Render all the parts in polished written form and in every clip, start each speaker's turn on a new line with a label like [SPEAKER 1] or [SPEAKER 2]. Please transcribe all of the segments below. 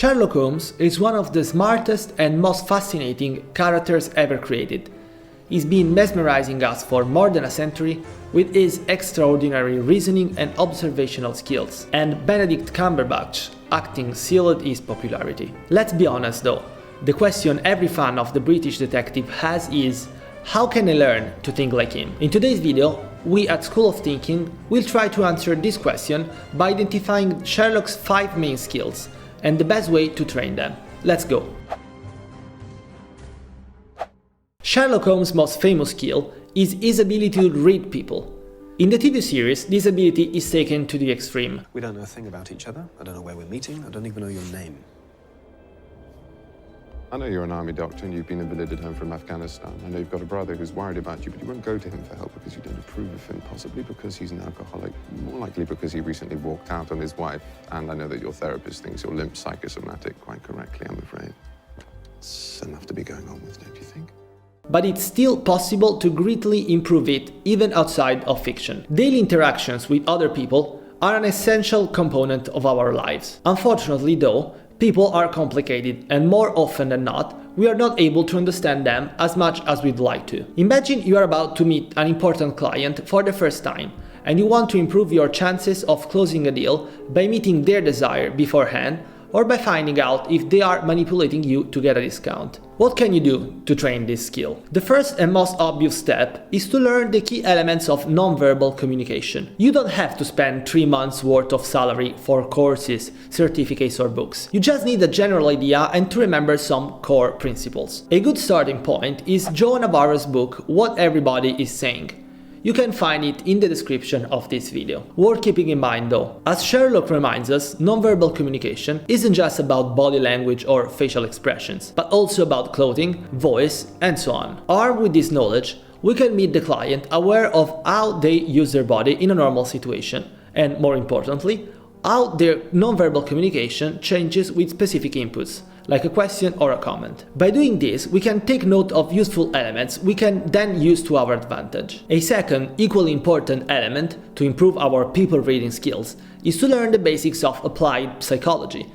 [SPEAKER 1] Sherlock Holmes is one of the smartest and most fascinating characters ever created. He's been mesmerizing us for more than a century with his extraordinary reasoning and observational skills, and Benedict Cumberbatch acting sealed his popularity. Let's be honest though, the question every fan of the British detective has is, how can I learn to think like him? In today's video, we at School of Thinking will try to answer this question by identifying Sherlock's 5 main skills and the best way to train them. Let's go! Sherlock Holmes' most famous skill is his ability to read people. In the TV series, this ability is taken to the extreme.
[SPEAKER 2] We don't know a thing about each other. I don't know where we're meeting. I don't even know your name.
[SPEAKER 3] I know you're an army doctor and you've been invalided home from Afghanistan. I know you've got a brother who's worried about you, but you won't go to him for help because you don't approve of him, possibly because he's an alcoholic, more likely because he recently walked out on his wife. And I know that your therapist thinks you're limp psychosomatic, quite correctly, I'm afraid. It's enough to be going on with, don't you think?
[SPEAKER 1] But it's still possible to greatly improve it even outside of fiction. Daily interactions with other people are an essential component of our lives. Unfortunately though, people are complicated and more often than not, we are not able to understand them as much as we'd like to. Imagine you are about to meet an important client for the first time and you want to improve your chances of closing a deal by meeting their desire beforehand or by finding out if they are manipulating you to get a discount. What can you do to train this skill? The first and most obvious step is to learn the key elements of nonverbal communication. You don't have to spend 3 months worth of salary for courses, certificates or books. You just need a general idea and to remember some core principles. A good starting point is Joe Navarro's book, What Everybody is Saying. You can find it in the description of this video. Worth keeping in mind though, as Sherlock reminds us, nonverbal communication isn't just about body language or facial expressions, but also about clothing, voice, and so on. Armed with this knowledge, we can meet the client aware of how they use their body in a normal situation, and more importantly, how their nonverbal communication changes with specific inputs, like a question or a comment. By doing this, we can take note of useful elements we can then use to our advantage. A second, equally important element to improve our people reading skills is to learn the basics of applied psychology.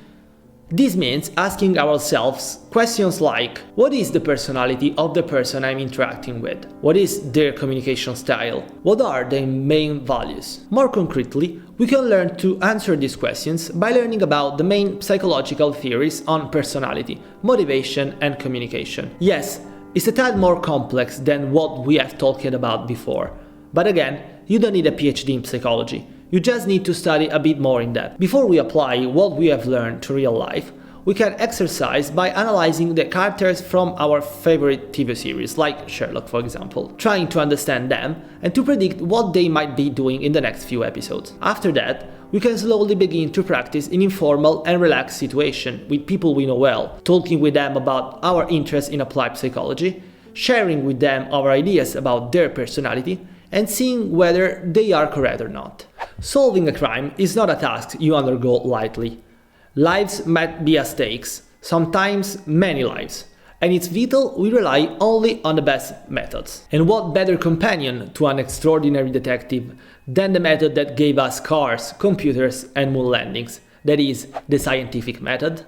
[SPEAKER 1] This means asking ourselves questions like, what is the personality of the person I'm interacting with? What is their communication style? What are their main values? More concretely, we can learn to answer these questions by learning about the main psychological theories on personality, motivation and communication. Yes, it's a tad more complex than what we have talked about before, but again, you don't need a PhD in psychology. You just need to study a bit more in depth. Before we apply what we have learned to real life, we can exercise by analyzing the characters from our favorite TV series, like Sherlock for example, trying to understand them and to predict what they might be doing in the next few episodes. After that, we can slowly begin to practice in informal and relaxed situations with people we know well, talking with them about our interest in applied psychology, sharing with them our ideas about their personality, and seeing whether they are correct or not. Solving a crime is not a task you undergo lightly. Lives might be at stakes, sometimes many lives, and it's vital we rely only on the best methods. And what better companion to an extraordinary detective than the method that gave us cars, computers and moon landings, that is, the scientific method?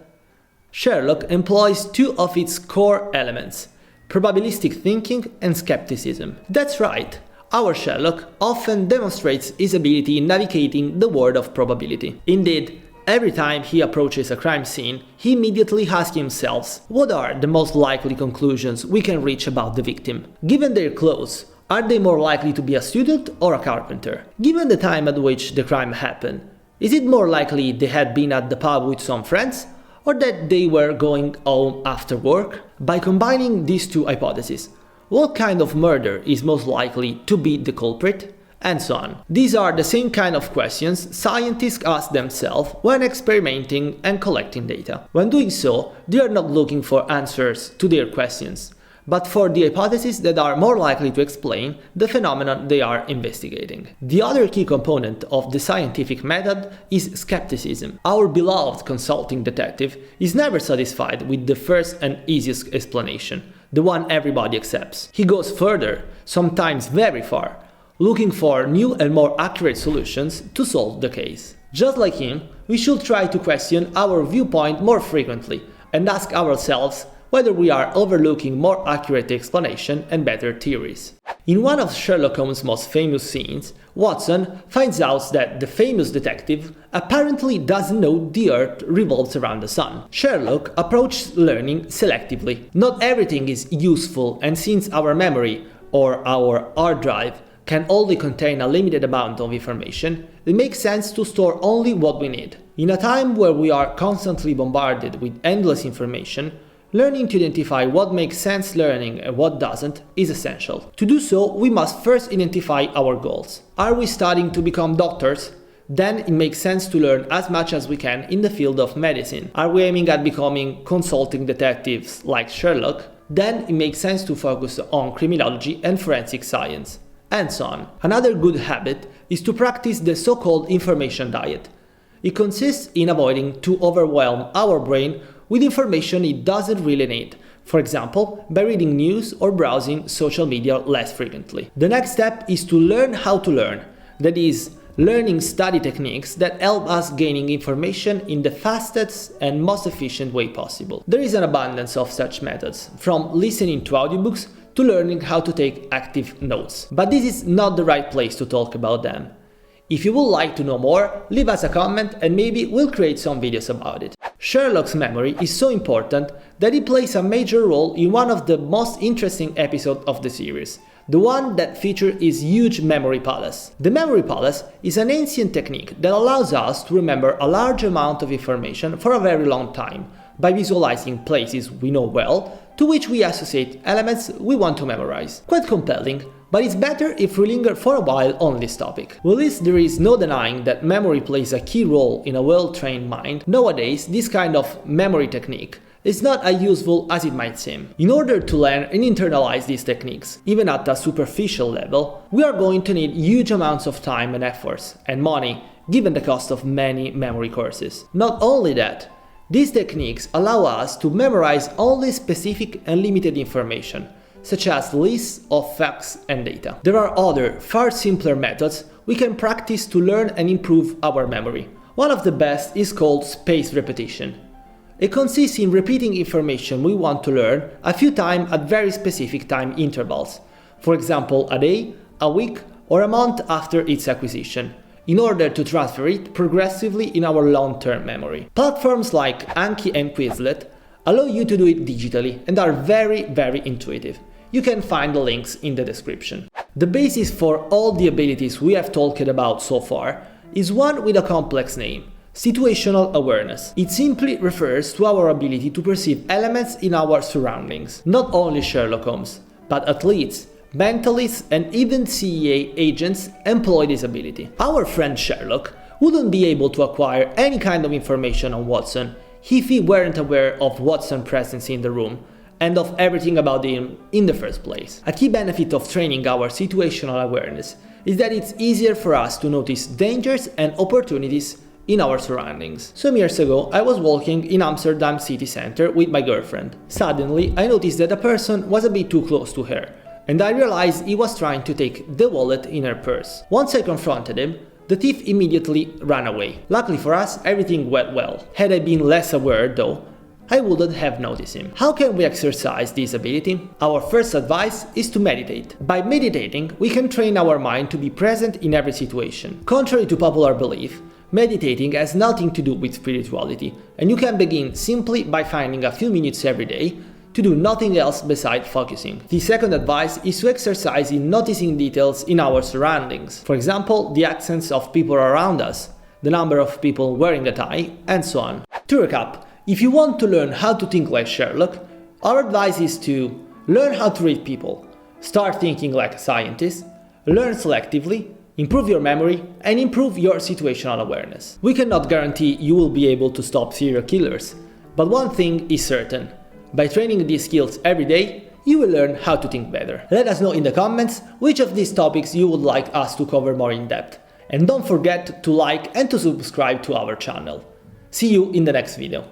[SPEAKER 1] Sherlock employs 2 of its core elements, probabilistic thinking and skepticism. That's right. Our Sherlock often demonstrates his ability in navigating the world of probability. Indeed, every time he approaches a crime scene, he immediately asks himself, what are the most likely conclusions we can reach about the victim? Given their clothes, are they more likely to be a student or a carpenter? Given the time at which the crime happened, is it more likely they had been at the pub with some friends, or that they were going home after work? By combining these 2 hypotheses, what kind of murder is most likely to be the culprit? And so on. These are the same kind of questions scientists ask themselves when experimenting and collecting data. When doing so, they are not looking for answers to their questions, but for the hypotheses that are more likely to explain the phenomenon they are investigating. The other key component of the scientific method is skepticism. Our beloved consulting detective is never satisfied with the first and easiest explanation, the one everybody accepts. He goes further, sometimes very far, looking for new and more accurate solutions to solve the case. Just like him, we should try to question our viewpoint more frequently and ask ourselves whether we are overlooking more accurate explanation and better theories. In one of Sherlock Holmes' most famous scenes, Watson finds out that the famous detective apparently doesn't know the Earth revolves around the Sun. Sherlock approaches learning selectively. Not everything is useful, and since our memory, or our hard drive, can only contain a limited amount of information, it makes sense to store only what we need. In a time where we are constantly bombarded with endless information, learning to identify what makes sense learning and what doesn't is essential. To do so, we must first identify our goals. Are we studying to become doctors? Then it makes sense to learn as much as we can in the field of medicine. Are we aiming at becoming consulting detectives like Sherlock? Then it makes sense to focus on criminology and forensic science, and so on. Another good habit is to practice the so-called information diet. It consists in avoiding to overwhelm our brain with information it doesn't really need, for example, by reading news or browsing social media less frequently. The next step is to learn how to learn, that is, learning study techniques that help us gaining information in the fastest and most efficient way possible. There is an abundance of such methods, from listening to audiobooks to learning how to take active notes. But this is not the right place to talk about them. If you would like to know more, leave us a comment and maybe we'll create some videos about it. Sherlock's memory is so important that it plays a major role in one of the most interesting episodes of the series, the one that features his huge memory palace. The memory palace is an ancient technique that allows us to remember a large amount of information for a very long time, by visualizing places we know well, to which we associate elements we want to memorize. Quite compelling, but it's better if we linger for a while on this topic. While there is no denying that memory plays a key role in a well-trained mind, nowadays this kind of memory technique is not as useful as it might seem. In order to learn and internalize these techniques, even at a superficial level, we are going to need huge amounts of time and efforts, and money, given the cost of many memory courses. Not only that, these techniques allow us to memorize only specific and limited information, such as lists of facts and data. There are other, far simpler methods we can practice to learn and improve our memory. One of the best is called spaced repetition. It consists in repeating information we want to learn a few times at very specific time intervals, for example a day, a week, or a month after its acquisition, in order to transfer it progressively in our long-term memory. Platforms like Anki and Quizlet allow you to do it digitally and are very intuitive. You can find the links in the description. The basis for all the abilities we have talked about so far is one with a complex name: situational awareness. It simply refers to our ability to perceive elements in our surroundings. Not only Sherlock Holmes, but athletes, mentalists, and even CIA agents employ this ability. Our friend Sherlock wouldn't be able to acquire any kind of information on Watson if he weren't aware of Watson's presence in the room and of everything about him in the first place. A key benefit of training our situational awareness is that it's easier for us to notice dangers and opportunities in our surroundings. Some years ago, I was walking in Amsterdam city center with my girlfriend. Suddenly, I noticed that a person was a bit too close to her, and I realized he was trying to take the wallet in her purse. Once I confronted him, the thief immediately ran away. Luckily for us, everything went well. Had I been less aware, though, I wouldn't have noticed him. How can we exercise this ability? Our first advice is to meditate. By meditating, we can train our mind to be present in every situation. Contrary to popular belief, meditating has nothing to do with spirituality, and you can begin simply by finding a few minutes every day to do nothing else besides focusing. The second advice is to exercise in noticing details in our surroundings. For example, the accents of people around us, the number of people wearing a tie, and so on. To recap, if you want to learn how to think like Sherlock, our advice is to learn how to read people, start thinking like a scientist, learn selectively, improve your memory, and improve your situational awareness. We cannot guarantee you will be able to stop serial killers, but one thing is certain: by training these skills every day, you will learn how to think better. Let us know in the comments which of these topics you would like us to cover more in depth. And don't forget to like and to subscribe to our channel. See you in the next video.